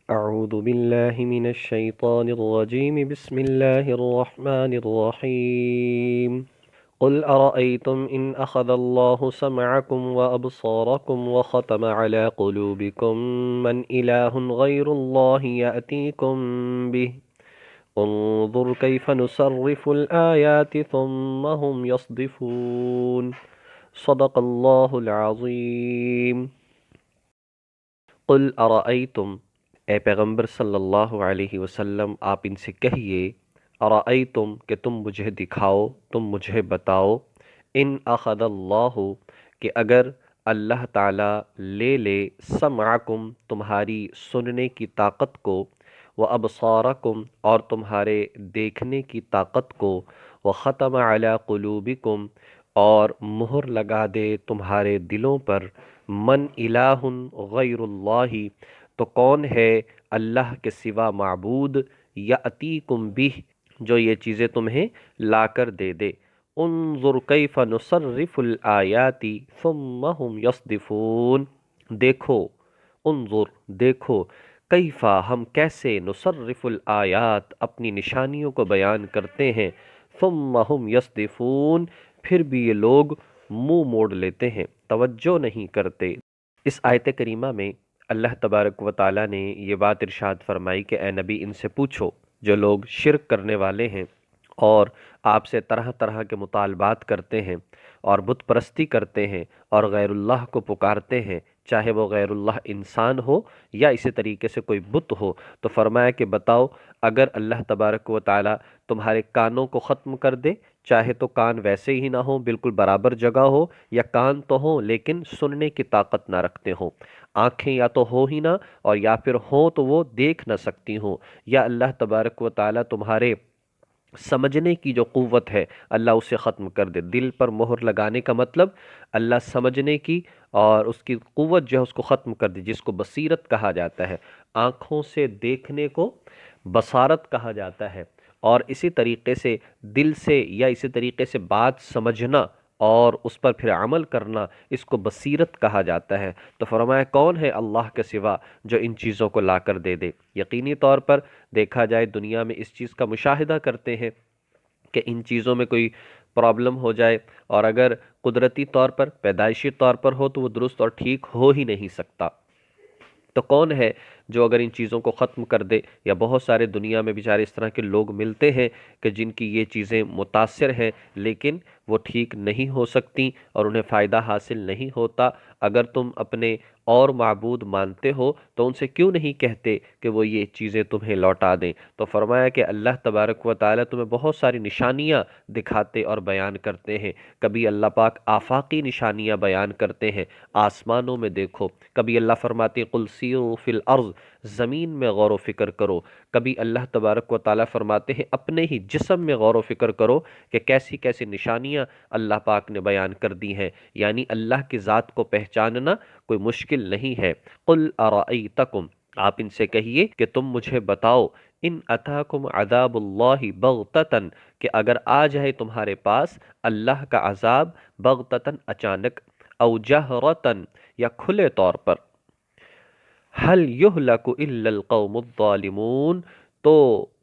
أعوذ بالله من الشيطان الرجيم بسم الله الرحمن الرحيم قل أرأيتم إن أخذ الله سمعكم وأبصاركم وختم على قلوبكم من إله غير الله يأتيكم به انظر كيف نصرف الآيات ثم هم يصدفون صدق الله العظيم قل ارأیتم، اے پیغمبر صلی اللہ علیہ وسلم آپ ان سے کہیے، ارأیتم کہ تم مجھے دکھاؤ، تم مجھے بتاؤ، ان اخذ اللہ کہ اگر اللہ تعالیٰ لے لے سمعکم تمہاری سننے کی طاقت کو، وابصارکم اور تمہارے دیکھنے کی طاقت کو، وختم علی قلوبکم اور مہر لگا دے تمہارے دلوں پر، من الہ غیر اللہ تو کون ہے اللہ کے سوا معبود، یاتیکم بہ جو یہ چیزیں تمہیں لا کر دے دے، انظر کیف نصرف الآیات ثم هم یصدفون دیکھو، انظر دیکھو، کیفا ہم کیسے نصرف الآیات اپنی نشانیوں کو بیان کرتے ہیں، ثم هم یصدفون پھر بھی یہ لوگ منہ موڑ لیتے ہیں، توجہ نہیں کرتے۔ اس آیت کریمہ میں اللہ تبارک و تعالیٰ نے یہ بات ارشاد فرمائی کہ اے نبی ان سے پوچھو، جو لوگ شرک کرنے والے ہیں اور آپ سے طرح طرح کے مطالبات کرتے ہیں اور بت پرستی کرتے ہیں اور غیر اللہ کو پکارتے ہیں، چاہے وہ غیر اللہ انسان ہو یا اسی طریقے سے کوئی بت ہو، تو فرمایا کہ بتاؤ اگر اللہ تبارک و تعالیٰ تمہارے کانوں کو ختم کر دے، چاہے تو کان ویسے ہی نہ ہو، بالکل برابر جگہ ہو، یا کان تو ہوں لیکن سننے کی طاقت نہ رکھتے ہوں، آنکھیں یا تو ہو ہی نہ اور یا پھر ہوں تو وہ دیکھ نہ سکتی ہوں، یا اللہ تبارک و تعالیٰ تمہارے سمجھنے کی جو قوت ہے اللہ اسے ختم کر دے۔ دل پر مہر لگانے کا مطلب اللہ سمجھنے کی اور اس کی قوت جو ہے اس کو ختم کر دے، جس کو بصیرت کہا جاتا ہے، آنکھوں سے دیکھنے کو بصارت کہا جاتا ہے، اور اسی طریقے سے دل سے یا اسی طریقے سے بات سمجھنا اور اس پر پھر عمل کرنا، اس کو بصیرت کہا جاتا ہے۔ تو فرمایا کون ہے اللہ کے سوا جو ان چیزوں کو لا کر دے دے؟ یقینی طور پر دیکھا جائے دنیا میں اس چیز کا مشاہدہ کرتے ہیں کہ ان چیزوں میں کوئی پرابلم ہو جائے اور اگر قدرتی طور پر پیدائشی طور پر ہو تو وہ درست اور ٹھیک ہو ہی نہیں سکتا، تو کون ہے جو اگر ان چیزوں کو ختم کر دے؟ یا بہت سارے دنیا میں بیچارے اس طرح کے لوگ ملتے ہیں کہ جن کی یہ چیزیں متاثر ہیں لیکن وہ ٹھیک نہیں ہو سکتی اور انہیں فائدہ حاصل نہیں ہوتا۔ اگر تم اپنے اور معبود مانتے ہو تو ان سے کیوں نہیں کہتے کہ وہ یہ چیزیں تمہیں لوٹا دیں؟ تو فرمایا کہ اللہ تبارک و تعالیٰ تمہیں بہت ساری نشانیاں دکھاتے اور بیان کرتے ہیں۔ کبھی اللہ پاک آفاقی نشانیاں بیان کرتے ہیں، آسمانوں میں دیکھو، کبھی اللہ فرماتے ہیں قل سیروا فی الارض، زمین میں غور و فکر کرو، کبھی اللہ تبارک و تعالیٰ فرماتے ہیں اپنے ہی جسم میں غور و فکر کرو کہ کیسی کیسی نشانیاں اللہ پاک نے بیان کر دی ہیں۔ یعنی اللہ کی ذات کو پہچاننا کوئی مشکل نہیں ہے۔ قل ارائیتکم، آپ ان سے کہیے کہ تم مجھے بتاؤ، ان اتاکم عذاب اللہ بغتتن کہ اگر آ جائے تمہارے پاس اللہ کا عذاب بغتتن اچانک، او جہرتن یا کھلے طور پر، حل یہلک الا القوم الظالمون تو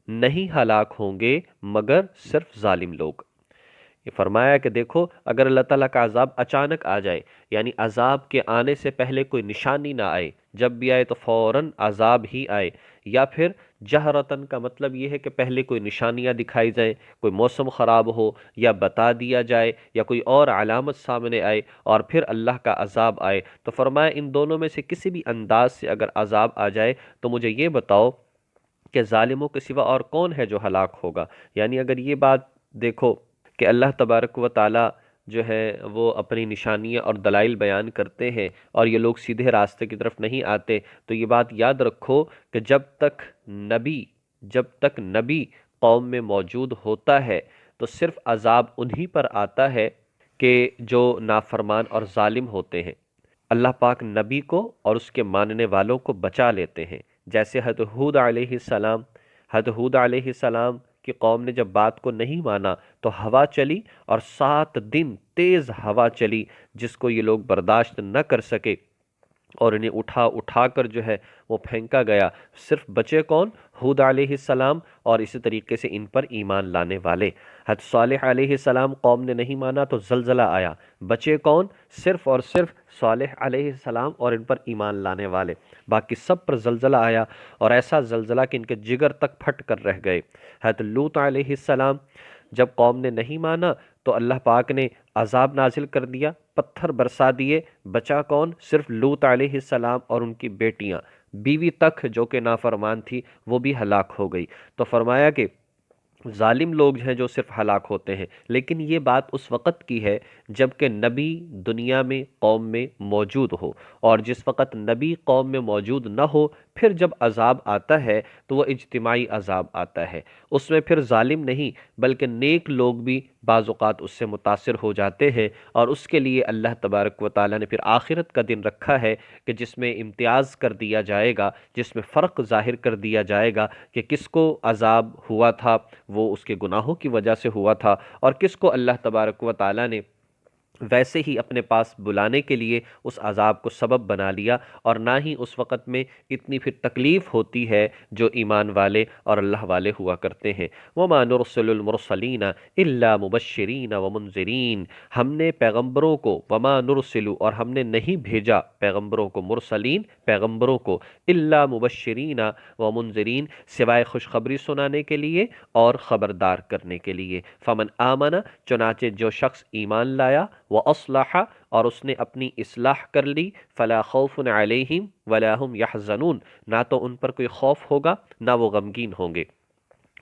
نہیں ہلاک ہوں گے مگر صرف ظالم لوگ۔ یہ فرمایا کہ دیکھو اگر اللہ تعالیٰ کا عذاب اچانک آ جائے، یعنی عذاب کے آنے سے پہلے کوئی نشانی نہ آئے، جب بھی آئے تو فوراً عذاب ہی آئے، یا پھر جہرتن کا مطلب یہ ہے کہ پہلے کوئی نشانیاں دکھائی جائیں، کوئی موسم خراب ہو یا بتا دیا جائے یا کوئی اور علامت سامنے آئے اور پھر اللہ کا عذاب آئے، تو فرمایا ان دونوں میں سے کسی بھی انداز سے اگر عذاب آ جائے تو مجھے یہ بتاؤ کہ ظالموں کے سوا اور کون ہے جو ہلاک ہوگا۔ یعنی اگر یہ بات دیکھو کہ اللہ تبارک و تعالیٰ جو ہے وہ اپنی نشانیاں اور دلائل بیان کرتے ہیں اور یہ لوگ سیدھے راستے کی طرف نہیں آتے، تو یہ بات یاد رکھو کہ جب تک نبی قوم میں موجود ہوتا ہے تو صرف عذاب انہی پر آتا ہے کہ جو نافرمان اور ظالم ہوتے ہیں۔ اللہ پاک نبی کو اور اس کے ماننے والوں کو بچا لیتے ہیں، جیسے حضرت ہود علیہ السلام کی قوم نے جب بات کو نہیں مانا تو ہوا چلی اور 7 دن تیز ہوا چلی جس کو یہ لوگ برداشت نہ کر سکے، اور انہیں اٹھا اٹھا کر جو ہے وہ پھینکا گیا۔ صرف بچے کون؟ ہود علیہ السلام، اور اسی طریقے سے ان پر ایمان لانے والے۔ حضرت صالح علیہ السلام قوم نے نہیں مانا تو زلزلہ آیا، بچے کون؟ صرف اور صرف صالح علیہ السلام اور ان پر ایمان لانے والے، باقی سب پر زلزلہ آیا، اور ایسا زلزلہ کہ ان کے جگر تک پھٹ کر رہ گئے۔ حضرت لوط علیہ السلام، جب قوم نے نہیں مانا تو اللہ پاک نے عذاب نازل کر دیا، پتھر برسا دیے، بچا کون؟ صرف لوط علیہ السلام اور ان کی بیٹیاں، بیوی تک جو کہ نافرمان تھی وہ بھی ہلاک ہو گئی۔ تو فرمایا کہ ظالم لوگ ہیں جو صرف ہلاک ہوتے ہیں، لیکن یہ بات اس وقت کی ہے جب کہ نبی دنیا میں قوم میں موجود ہو، اور جس وقت نبی قوم میں موجود نہ ہو پھر جب عذاب آتا ہے تو وہ اجتماعی عذاب آتا ہے، اس میں پھر ظالم نہیں بلکہ نیک لوگ بھی بعض اوقات اس سے متاثر ہو جاتے ہیں، اور اس کے لیے اللہ تبارک و تعالیٰ نے پھر آخرت کا دن رکھا ہے کہ جس میں امتیاز کر دیا جائے گا، جس میں فرق ظاہر کر دیا جائے گا کہ کس کو عذاب ہوا تھا وہ اس کے گناہوں کی وجہ سے ہوا تھا، اور کس کو اللہ تبارک و تعالیٰ نے ویسے ہی اپنے پاس بلانے کے لیے اس عذاب کو سبب بنا لیا، اور نہ ہی اس وقت میں اتنی پھر تکلیف ہوتی ہے جو ایمان والے اور اللہ والے ہوا کرتے ہیں۔ وَمَا نُرْسِلُ الْمُرْسَلِينَ إِلَّا مُبَشِّرِينَ وَمُنذِرِينَ، ہم نے پیغمبروں کو، وَمَا نُرْسِلُ، اور ہم نے نہیں بھیجا پیغمبروں کو، مرسلین پیغمبروں کو، إِلَّا مُبَشِّرِينَ وَمُنذِرِينَ، سوائے خوشخبری سنانے کے لیے اور خبردار کرنے کے لیے۔ فَمَنْ آمَنَ، چنانچہ جو شخص ایمان لایا، وَأَصْلَحَ، اور اس نے اپنی اصلاح کر لی، فَلَا خَوْفٌ عَلَيْهِمْ وَلَا هُمْ يَحْزَنُونَ، نہ تو ان پر کوئی خوف ہوگا نہ وہ غمگین ہوں گے۔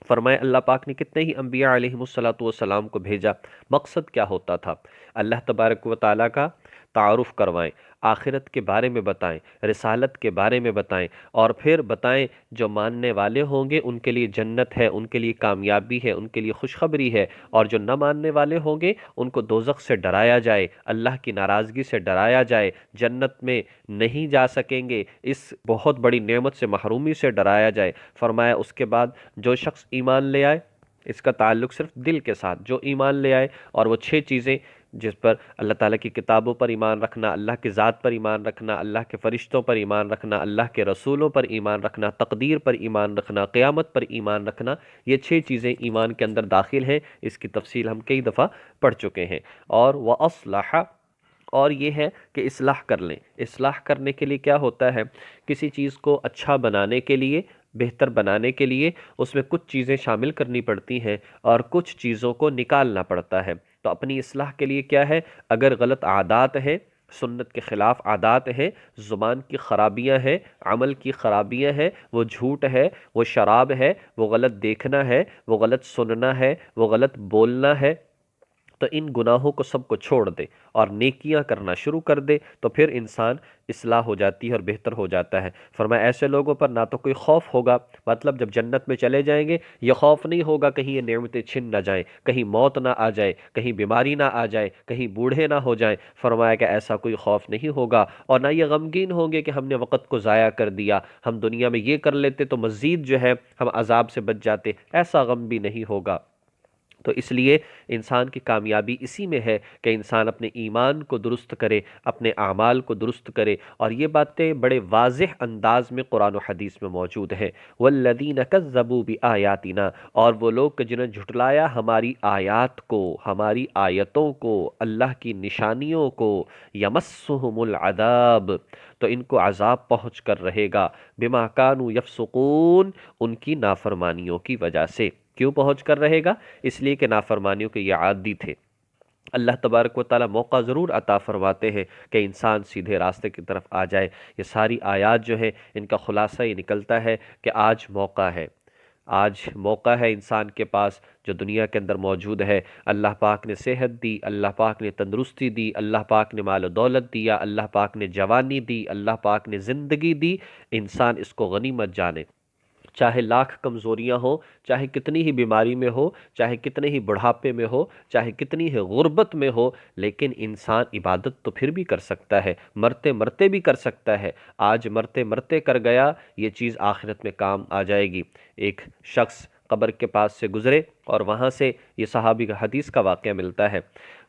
فرمایا اللہ پاک نے کتنے ہی انبیاء علیہم السلام کو بھیجا، مقصد کیا ہوتا تھا؟ اللہ تبارک و تعالیٰ کا تعارف کروائیں، آخرت کے بارے میں بتائیں، رسالت کے بارے میں بتائیں، اور پھر بتائیں جو ماننے والے ہوں گے ان کے لیے جنت ہے، ان کے لیے کامیابی ہے، ان کے لیے خوشخبری ہے، اور جو نہ ماننے والے ہوں گے ان کو دوزخ سے ڈرایا جائے، اللہ کی ناراضگی سے ڈرایا جائے، جنت میں نہیں جا سکیں گے اس بہت بڑی نعمت سے محرومی سے ڈرایا جائے۔ فرمایا اس کے بعد جو شخص ایمان لے آئے، اس کا تعلق صرف دل کے ساتھ، جو ایمان لے آئے، اور وہ 6 چیزیں جس پر اللہ تعالیٰ کی کتابوں پر ایمان رکھنا، اللہ کی ذات پر ایمان رکھنا، اللہ کے فرشتوں پر ایمان رکھنا، اللہ کے رسولوں پر ایمان رکھنا، تقدیر پر ایمان رکھنا، قیامت پر ایمان رکھنا، یہ 6 چیزیں ایمان کے اندر داخل ہیں، اس کی تفصیل ہم کئی دفعہ پڑھ چکے ہیں۔ اور وَأَصْلَحَ، اور یہ ہے کہ اصلاح کر لیں۔ اصلاح کرنے کے لیے کیا ہوتا ہے؟ کسی چیز کو اچھا بنانے کے لیے، بہتر بنانے کے لیے اس میں کچھ چیزیں شامل کرنی پڑتی ہیں اور کچھ چیزوں کو نکالنا پڑتا ہے۔ تو اپنی اصلاح کے لیے کیا ہے؟ اگر غلط عادات ہیں، سنت کے خلاف عادات ہیں، زبان کی خرابیاں ہیں، عمل کی خرابیاں ہیں، وہ جھوٹ ہے، وہ شراب ہے، وہ غلط دیکھنا ہے، وہ غلط سننا ہے، وہ غلط بولنا ہے، تو ان گناہوں کو سب کو چھوڑ دے اور نیکیاں کرنا شروع کر دے، تو پھر انسان اصلاح ہو جاتی ہے اور بہتر ہو جاتا ہے۔ فرمایا ایسے لوگوں پر نہ تو کوئی خوف ہوگا، مطلب جب جنت میں چلے جائیں گے یہ خوف نہیں ہوگا کہیں یہ نعمتیں چھن نہ جائیں، کہیں موت نہ آ جائے، کہیں بیماری نہ آ جائے، کہیں بوڑھے نہ ہو جائیں۔ فرمایا کہ ایسا کوئی خوف نہیں ہوگا، اور نہ یہ غمگین ہوں گے کہ ہم نے وقت کو ضائع کر دیا، ہم دنیا میں یہ کر لیتے تو مزید جو ہے ہم عذاب سے بچ جاتے، ایسا غم بھی نہیں ہوگا۔ تو اس لیے انسان کی کامیابی اسی میں ہے کہ انسان اپنے ایمان کو درست کرے، اپنے اعمال کو درست کرے، اور یہ باتیں بڑے واضح انداز میں قرآن و حدیث میں موجود ہیں۔ والذین کذبوا بآیاتنا، اور وہ لوگ کہ جنہوں نے جھٹلایا ہماری آیات کو، ہماری آیتوں کو، اللہ کی نشانیوں کو، یمسہم العذاب، تو ان کو عذاب پہنچ کر رہے گا، بما کانوا یفسقون، ان کی نافرمانیوں کی وجہ سے۔ کیوں پہنچ کر رہے گا؟ اس لیے کہ نافرمانیوں کے یہ عادی تھے۔ اللہ تبارک و تعالیٰ موقع ضرور عطا فرماتے ہیں کہ انسان سیدھے راستے کی طرف آ جائے۔ یہ ساری آیات جو ہیں ان کا خلاصہ یہ نکلتا ہے کہ آج موقع ہے، آج موقع ہے انسان کے پاس جو دنیا کے اندر موجود ہے۔ اللہ پاک نے صحت دی، اللہ پاک نے تندرستی دی، اللہ پاک نے مال و دولت دیا، اللہ پاک نے جوانی دی، اللہ پاک نے زندگی دی۔ انسان اس کو غنیمت جانے، چاہے لاکھ کمزوریاں ہوں، چاہے کتنی ہی بیماری میں ہو، چاہے کتنے ہی بڑھاپے میں ہو، چاہے کتنی ہی غربت میں ہو، لیکن انسان عبادت تو پھر بھی کر سکتا ہے، مرتے مرتے بھی کر سکتا ہے۔ آج مرتے مرتے کر گیا، یہ چیز آخرت میں کام آ جائے گی۔ ایک شخص قبر کے پاس سے گزرے اور وہاں سے یہ صحابی کا حدیث کا واقعہ ملتا ہے،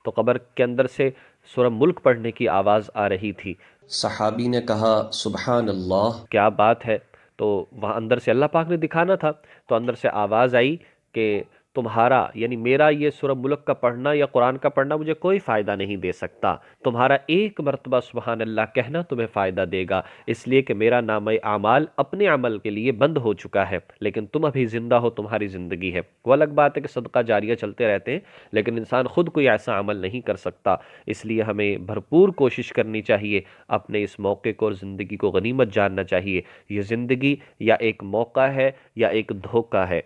تو قبر کے اندر سے سورہ ملک پڑھنے کی آواز آ رہی تھی۔ صحابی نے کہا سبحان اللہ۔ کیا بات ہے! تو وہاں اندر سے اللہ پاک نے دکھانا تھا، تو اندر سے آواز آئی کہ تمہارا یعنی میرا یہ سورہ ملک کا پڑھنا یا قرآن کا پڑھنا مجھے کوئی فائدہ نہیں دے سکتا، تمہارا ایک مرتبہ سبحان اللہ کہنا تمہیں فائدہ دے گا، اس لیے کہ میرا نامہ اعمال اپنے عمل کے لیے بند ہو چکا ہے، لیکن تم ابھی زندہ ہو، تمہاری زندگی ہے۔ وہ الگ بات ہے کہ صدقہ جاریہ چلتے رہتے ہیں، لیکن انسان خود کوئی ایسا عمل نہیں کر سکتا، اس لیے ہمیں بھرپور کوشش کرنی چاہیے، اپنے اس موقع کو اور زندگی کو غنیمت جاننا چاہیے۔ یہ زندگی یا ایک موقع ہے یا ایک دھوکہ ہے،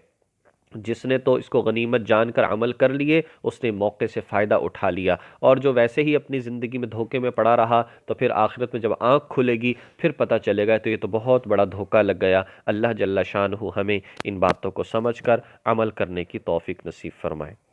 جس نے تو اس کو غنیمت جان کر عمل کر لیے، اس نے موقع سے فائدہ اٹھا لیا، اور جو ویسے ہی اپنی زندگی میں دھوکے میں پڑا رہا تو پھر آخرت میں جب آنکھ کھلے گی پھر پتہ چلے گا تو یہ تو بہت بڑا دھوکہ لگ گیا۔ اللہ جل شانہ ہمیں ان باتوں کو سمجھ کر عمل کرنے کی توفیق نصیب فرمائے۔